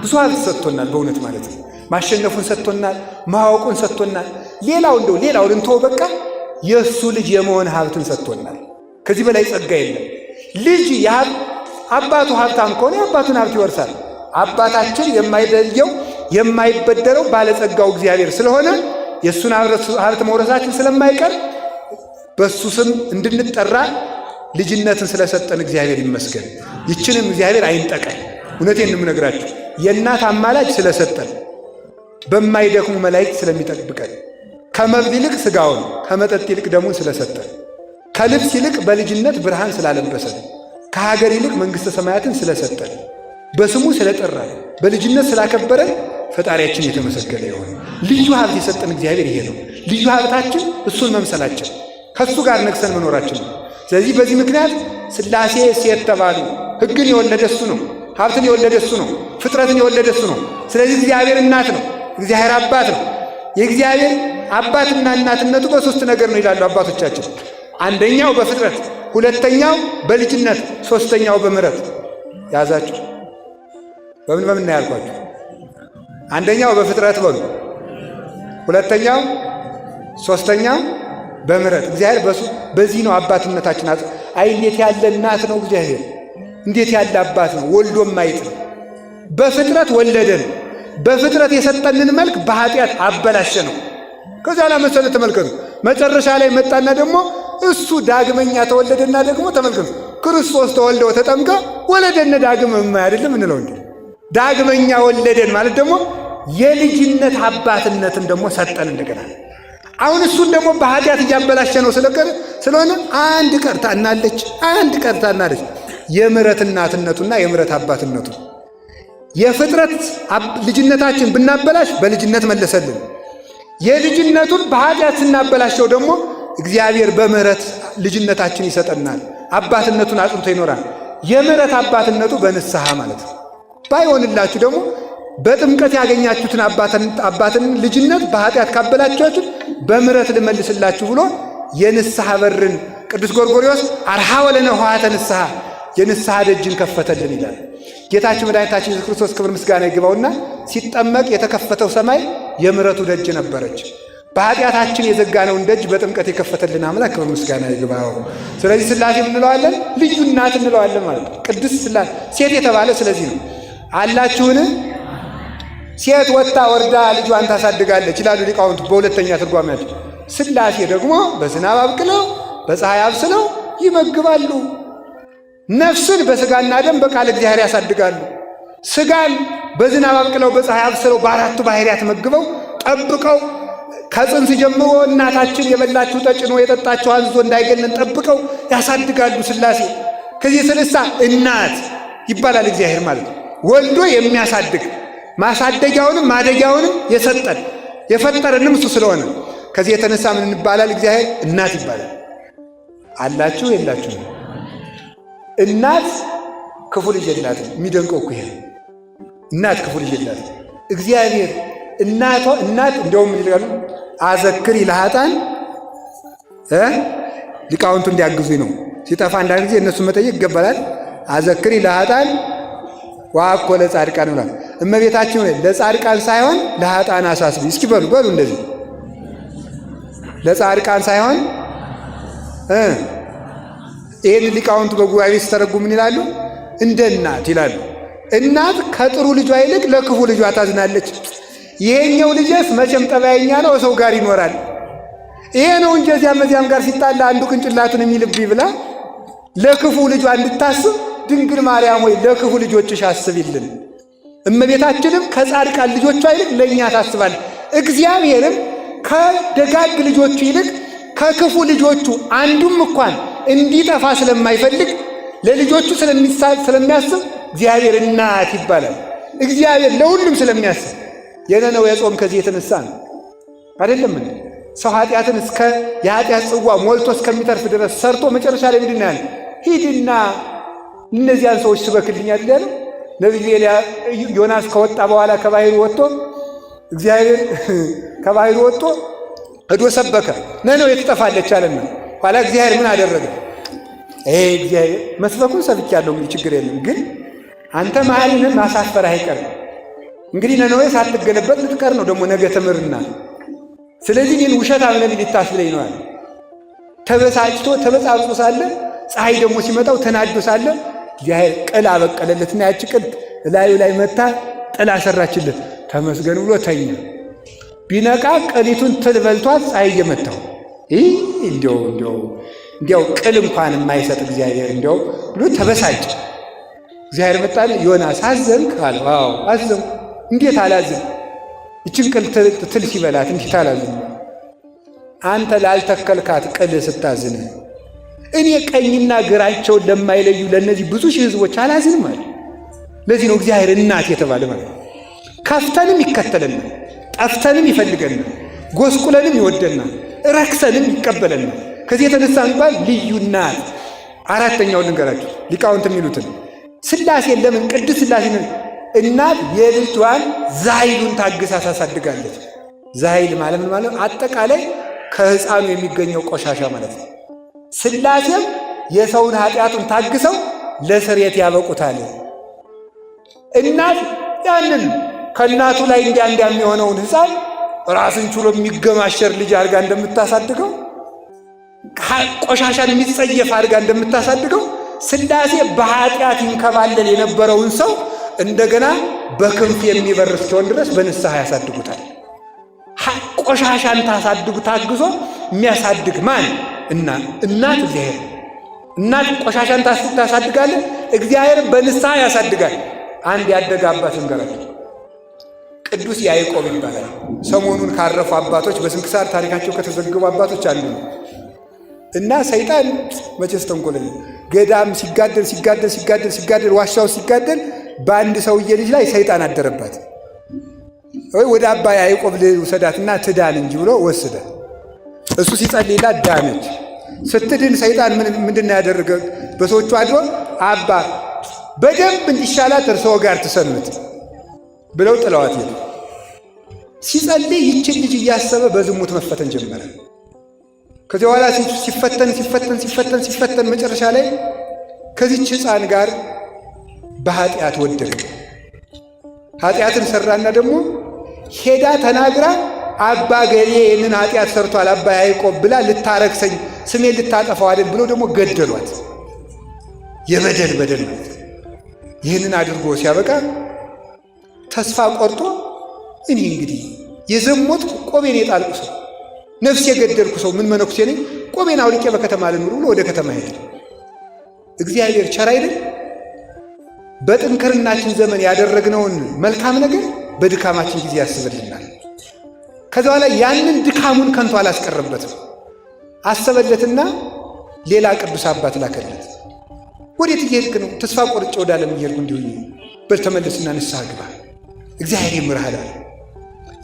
ብዙ ሀብት ሰጥቶናል። በእውነት ማለት ነው። ማሸነፉን ሰጥቶናል፣ ማወቁን ሰጥቶናል። ሌላውን እንተው በቃ የእሱ ልጅ የመሆን ሀብትን ሰጥቶናል። ከዚህ በላይ ጸጋ የለም። ልጅ አባቱ ሀብታም ከሆነ የአባቱን ሀብት ይወርሳል። አባታችን የማይደልየው የማይበደረው ባለጸጋው እግዚአብሔር ስለሆነ የእሱን ሀብት መውረሳችን ስለማይቀር በእሱ ስም እንድንጠራ ልጅነትን ስለሰጠን እግዚአብሔር ይመስገን። ይችንም እግዚአብሔር አይንጠቀን። እውነቴን የምነግራችሁ የእናት አማላጅ ስለሰጠን፣ በማይደክሙ መላእክት ስለሚጠብቀን፣ ከመብል ይልቅ ሥጋውን ከመጠጥ ይልቅ ደሙን ስለሰጠን፣ ከልብስ ይልቅ በልጅነት ብርሃን ስላለበሰን፣ ከሀገር ይልቅ መንግሥተ ሰማያትን ስለሰጠን፣ በስሙ ስለጠራን፣ በልጅነት ስላከበረን ፈጣሪያችን የተመሰገነ ይሁን። ልዩ ሀብት የሰጠን እግዚአብሔር ይሄ ነው። ልዩ ሀብታችን እሱን መምሰላችን፣ ከእሱ ጋር ነግሰን መኖራችን ነው። ስለዚህ በዚህ ምክንያት ሥላሴ ሴት ተባሉ። ሕግን የወለደ እሱ ነው። ሀብትን የወለደ እሱ ነው። ፍጥረትን የወለደ እሱ ነው። ስለዚህ እግዚአብሔር እናት ነው፣ እግዚአብሔር አባት ነው። የእግዚአብሔር አባትና እናትነቱ በሦስት ነገር ነው ይላሉ አባቶቻችን። አንደኛው በፍጥረት፣ ሁለተኛው በልጅነት፣ ሦስተኛው በምሕረት። ያዛችሁ በምን ያልኳችሁ? አንደኛው በፍጥረት በሉ፣ ሁለተኛው፣ ሦስተኛው በምሕረት። እግዚአብሔር በዚህ ነው አባትነታችን። አይ እንዴት ያለ እናት ነው እግዚአብሔር! እንዴት ያለ አባት ነው! ወልዶ ማይጥ ነው። በፍጥረት ወለደን። በፍጥረት የሰጠንን መልክ በኃጢአት አበላሸ ነው። ከዚያ ለመሰለ ተመልከቱ። መጨረሻ ላይ መጣና ደግሞ እሱ ዳግመኛ ተወለደና ደግሞ ተመልከቱ፣ ክርስቶስ ተወልደው ተጠምቀ ወለደን ዳግም አይደለም እንለው እንዴ? ዳግመኛ ወለደን ማለት ደግሞ የልጅነት አባትነትን ደግሞ ሰጠን እንደገና። አሁን እሱን ደግሞ በኃጢአት እያበላሸ ነው ስለሆነ አንድ ቀርታናለች። የምሕረት እናትነቱና የምሕረት አባትነቱ። የፍጥረት ልጅነታችን ብናበላሽ በልጅነት መለሰልን። የልጅነቱን በኃጢአት ስናበላሸው ደግሞ እግዚአብሔር በምሕረት ልጅነታችን ይሰጠናል። አባትነቱን አጽንቶ ይኖራል። የምሕረት አባትነቱ በንስሐ ማለት ነው። ባይሆንላችሁ ደግሞ በጥምቀት ያገኛችሁትን አባትን ልጅነት በኃጢአት ካበላችኋችሁ በምሕረት ልመልስላችሁ ብሎ የንስሐ በርን ቅዱስ ጎርጎርዮስ አርኀወ ለነ ኆኃተ ንስሐ የንስሐ ደጅን ከፈተልን ይላል። ጌታችን መድኃኒታችን ኢየሱስ ክርስቶስ ክብር ምስጋና ይግባውና ሲጠመቅ የተከፈተው ሰማይ የምሕረቱ ደጅ ነበረች። በኃጢአታችን የዘጋነውን ደጅ በጥምቀት የከፈተልን አምላክ ክብር ምስጋና ይግባው። ስለዚህ ሥላሴ እንለዋለን፣ ልዩ እናት እንለዋለን ማለት ነው። ቅድስት ሥላሴ ሴት የተባለ ስለዚህ ነው። አላችሁን? ሴት ወጥታ ወርዳ ልጇን ታሳድጋለች ይላሉ ሊቃውንቱ በሁለተኛ ትርጓሜያቸው። ሥላሴ ደግሞ በዝናብ አብቅለው በፀሐይ አብስለው ይመግባሉ። ነፍስን በሥጋና ደም በቃል እግዚአብሔር ያሳድጋሉ። ሥጋን በዝናብ አብቅለው በፀሐይ አብስለው በአራቱ ባሕርያት መግበው ጠብቀው ከጽንስ ጀምሮ እናታችን የበላችሁ ተጭኖ የጠጣችሁ አንዝዞ እንዳይገለን ጠብቀው ያሳድጋሉ ሥላሴ። ከዚህ የተነሳ እናት ይባላል እግዚአብሔር ማለት ነው። ወልዶ የሚያሳድግ ማሳደጊያውንም ማደጊያውንም የሰጠን የፈጠረንም እሱ ስለሆነ ከዚህ የተነሳ ምን ይባላል? እግዚአብሔር እናት ይባላል። አላችሁ የላችሁ? እናት ክፉ ልጅ የላትም። የሚደንቀው እኮ ይሄ እናት ክፉ ልጅ የላትም። እግዚአብሔር እናት እንደውም ይላሉ አዘክር ይልሃጣን ሊቃውንቱ እንዲያግዙኝ ነው። ሲጠፋ አንዳንድ ጊዜ እነሱ መጠየቅ ይገባላል። አዘክር ይልሃጣን ዋኮ ለጻድቃን ብሏል። እመቤታችን ለጻድቃን ሳይሆን ለኃጥአን አሳስቢ። እስኪ በሉ እንደዚህ ለጻድቃን ሳይሆን ይህን ሊቃውንቱ በጉባኤ ሲተረጉሙ ምን ይላሉ? እንደ እናት ይላሉ። እናት ከጥሩ ልጇ ይልቅ ለክፉ ልጇ ታዝናለች። ይሄኛው ልጅስ መቼም ጠባየኛ ነው፣ ሰው ጋር ይኖራል። ይሄ ነው እንጂ እዚያም ጋር ሲጣላ አንዱ ቅንጭላቱን የሚልብኝ ብላ ለክፉ ልጇ እንድታስብ ድንግል ማርያም ሆይ ለክፉ ልጆችሽ አስቢልን። እመቤታችንም ከጻድቃን ልጆቿ ይልቅ ለእኛ ታስባል። እግዚአብሔርም ከደጋግ ልጆቹ ይልቅ ከክፉ ልጆቹ አንዱም እንኳን እንዲጠፋ ስለማይፈልግ ለልጆቹ ስለሚያስብ እግዚአብሔር እናት ይባላል። እግዚአብሔር ለሁሉም ስለሚያስብ የነነዌ ጾም ከዚህ የተነሳ ነው አይደለም? ሰው ኃጢአትን የኃጢአት ጽዋ ሞልቶ እስከሚተርፍ ድረስ ሰርቶ መጨረሻ ላይ ምንድን ነው ያለ? ሂድና እነዚያን ሰዎች ስበክልኝ አይደል? ነቢዩ ዮናስ ከወጣ በኋላ ከባሕሩ ወጥቶ እግዚአብሔር ከባሕሩ ወጥቶ ሄዶ ሰበከ። ነነዌ ትጠፋለች አለና ኋላ እግዚአብሔር ምን አደረገ? እግዚአብሔር መስበኩን ሰብቻለሁ፣ ችግር የለም ግን አንተ መሐሪ ነህ፣ ማሳፈር አይቀርም። እንግዲህ ነነዌ ሳትገለበጥ ልትቀር ነው ደግሞ ነገ ተምርና። ስለዚህ እኔን ውሸታም ነቢይ ልታስብለኝ ነው አለ። ተበሳጭቶ ተበጻብጾ ሳለ ፀሐይ ደግሞ ሲመጣው ተናዶ ሳለ ቅል አበቀለለትና ያቺ ቅል ላዩ ላይ መታ ጥላ ሰራችለት። ተመስገን ብሎ ተኛ። ቢነቃ ቅሊቱን ትል በልቷት ፀሐይ እየመታው እንዲያው ቅል እንኳን የማይሰጥ እግዚአብሔር እንዲያው ብሎ ተበሳጭ። እግዚአብሔር መጣለ። ዮናስ አዘንክ አለው። አዎ አዘንኩ። እንዴት አላዝን? ይችን ቅል ትል ሲበላት እንዴት አላዝን? አንተ ላልተከልካት ቅል ስታዝን እኔ ቀኝና ግራቸውን ለማይለዩ ለእነዚህ ብዙ ሺህ ሕዝቦች አላዝንም አለ። ለዚህ ነው እግዚአብሔር እናት የተባለ ማለት ነው። ከፍተንም ይከተለናል፣ ጠፍተንም ይፈልገናል፣ ጎስቁለንም ይወደናል፣ ረክሰንም ይቀበለናል። ከዚህ የተነሳ የሚባል ልዩ እናት። አራተኛውን ልንገራችሁ ሊቃውንት የሚሉትን ሥላሴን ለምን ቅድስት ሥላሴን እናት የልጇን ዛይሉን ታግሳ ታሳድጋለች። ዛይል ማለት ምን ማለት? አጠቃላይ ከሕፃኑ የሚገኘው ቆሻሻ ማለት ነው። ሥላሴም የሰውን ኃጢአቱን ታግሰው ለስርየት ያበቁታል። እናት ያንን ከእናቱ ላይ እንዲያ የሚሆነውን ሕፃን ራስን ችሎ የሚገማሸር ልጅ አድርጋ እንደምታሳድገው፣ ቆሻሻን የሚጸየፍ አድርጋ እንደምታሳድገው ሥላሴ በኃጢአት ይንከባለል የነበረውን ሰው እንደገና በክንፍ የሚበር እስኪሆን ድረስ በንስሐ ያሳድጉታል። ቆሻሻን ታግሶ የሚያሳድግ ማን? እናት እግዚአብሔር። እናት ቆሻሻን ታሳድጋለህ፣ እግዚአብሔር በንስሐ ያሳድጋል። አንድ ያደገ አባት እንገራለን። ቅዱስ ያዕቆብ ይባላል። ሰሞኑን ካረፉ አባቶች በስንክሳር ታሪካቸው ከተዘገቡ አባቶች አንዱ ነው እና ሰይጣን መቼስ ተንኮለኛ ገዳም ሲጋደል ዋሻው ሲጋደል በአንድ ሰውዬ ልጅ ላይ ሰይጣን አደረባት። ወይ ወደ አባ ያዕቆብ ልውሰዳትና ትዳን እንጂ ብሎ ወሰደ። እሱ ሲጸልይላት ዳነች። ስትድን ሰይጣን ምንድን ነው ያደረገ? በሰዎቹ አድሮ አባ በደንብ እንዲሻላት እርስዎ ጋር ትሰንብት ብለው ጥለዋት ሄዱ። ሲጸልይ ይችን ልጅ እያሰበ በዝሙት መፈተን ጀመረ። ከዚህ በኋላ ሲፈተን መጨረሻ ላይ ከዚች ሕፃን ጋር በኃጢአት ወደቀ። ኃጢአትን ሰራና ደግሞ ሄዳ ተናግራ አባ ገሌ ይህንን ኃጢአት ሰርቷል አባ ያዕቆብ ብላ ልታረክሰኝ ስሜን ልታጠፋው አይደል ብሎ ደግሞ ገደሏት። የበደል ማለት ይህንን አድርጎ ሲያበቃ ተስፋ ቆርጦ እኔ እንግዲህ የዘሞት ቆቤን የጣልኩ ሰው ነፍስ የገደልኩ ሰው ምን መነኩሴ ነኝ? ቆቤን አውልቄ በከተማ ልኑር ብሎ ወደ ከተማ ሄደ። እግዚአብሔር ቸር አይደል? በጥንክርናችን ዘመን ያደረግነውን መልካም ነገር በድካማችን ጊዜ ያስብልናል። ከዛ በኋላ ያንን ድካሙን ከንቱ አላስቀረበትም። አሰበለትና ሌላ ቅዱስ አባት ላከለት። ወዴት እየሄድክ ነው? ተስፋ ቆርጬ ወደ ዓለም እየሄድኩ እንዲሁ በል ተመለስና ንስሐ ግባ እግዚአብሔር ይምርሃል አለ።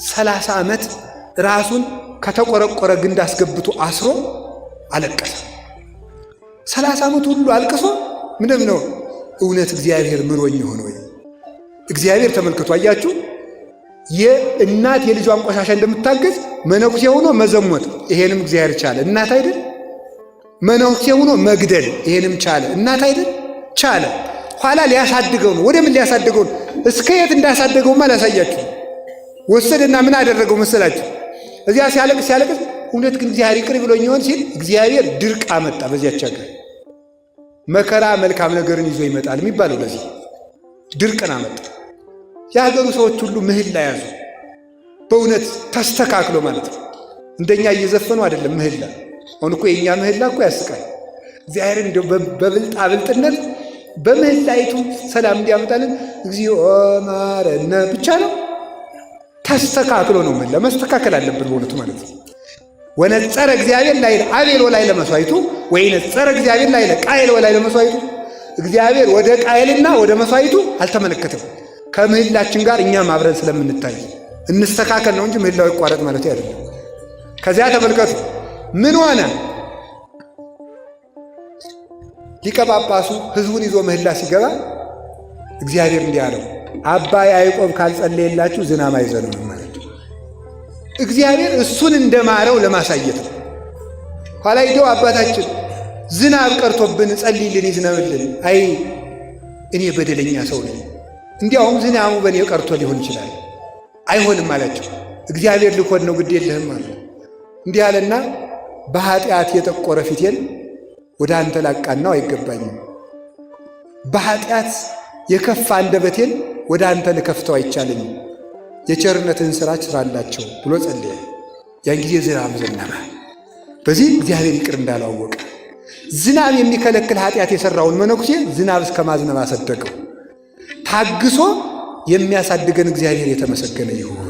30 ዓመት ራሱን ከተቆረቆረ ግንድ አስገብቶ አስሮ አለቀሰ። 30 ዓመት ሁሉ አልቅሶ ምንም ነው እውነት እግዚአብሔር ምሮኝ ሆኖ ወይ? እግዚአብሔር ተመልክቶ አያችሁ፣ የእናት የልጇን ቆሻሻ እንደምታገዝ መነኩሴ ሆኖ መዘሞት ይሄንም እግዚአብሔር ቻለ። እናት አይደል? መነኩሴ ሆኖ መግደል ይሄንም ቻለ። እናት አይደል? ቻለ። ኋላ ሊያሳድገው ነው። ወደ ምን ሊያሳድገው ነው? እስከ የት እንዳሳደገውማ ላሳያችሁ። ወሰደና ምን አደረገው መሰላችሁ? እዚያ ሲያለቅስ እውነት ግን እግዚአብሔር ይቅር ብሎኝ ይሆን ሲል እግዚአብሔር ድርቅ አመጣ። በዚያች ሀገር መከራ መልካም ነገርን ይዞ ይመጣል የሚባለው ለዚህ ድርቅን አመጣ። የሀገሩ ሰዎች ሁሉ ምህላ ያዙ። በእውነት ተስተካክሎ ማለት ነው። እንደኛ እየዘፈኑ አይደለም ምህላ። አሁን እኮ የእኛ ምህላ እኮ ያስቃል። እግዚአብሔር እንደው በብልጣ ብልጥነት በምህላይቱ ሰላም እንዲያመጣልን እግዚኦ ማረነ ብቻ ነው። ተስተካክሎ ነው ምህላ መስተካከል አለበት በእውነቱ ማለት ነው። ወነጸረ እግዚአብሔር ላይለ አቤል ወላይለ መስዋዕቱ ወይነጸረ እግዚአብሔር ላይለ ቃየል ወላይለ መስዋዕቱ። እግዚአብሔር ወደ ቃየልና ወደ መስዋዕቱ አልተመለከተም። ከምህላችን ጋር እኛም አብረን ስለምንታይ እንስተካከል ነው እንጂ ምህላው ይቋረጥ ማለት አይደለም። ከዚያ ተመልከቱ ምን ሆነ? ሊቀ ጳጳሱ ሕዝቡን ይዞ ምህላ ሲገባ እግዚአብሔር እንዲህ አለው፣ አባ ያዕቆብ ካልጸለየላችሁ ዝናብ አይዘንም ማለት ነው። እግዚአብሔር እሱን እንደማረው ለማሳየት ነው። ኋላ ሄደው አባታችን ዝናብ ቀርቶብን ጸልይልን ይዝነብልን። አይ እኔ በደለኛ ሰው ነኝ፣ እንዲያውም ዝናሙ በእኔ ቀርቶ ሊሆን ይችላል። አይሆንም አላቸው። እግዚአብሔር ልኮን ነው፣ ግድ የለህም አለ። እንዲህ አለና በኃጢአት የጠቆረ ፊቴን ወደ አንተ ላቃናው አይገባኝም፣ በኃጢአት የከፋ አንደበቴን ወደ አንተ ልከፍተው አይቻለኝም፣ የቸርነትን ሥራ ስራላቸው ብሎ ጸለየ። ያን ጊዜ ዝናብ ዘነበ። በዚህ እግዚአብሔር ይቅር እንዳላወቀ ዝናብ የሚከለክል ኃጢአት የሠራውን መነኩሴ ዝናብ እስከ ማዝነብ አሰደገው። ታግሶ የሚያሳድገን እግዚአብሔር የተመሰገነ ይሁን።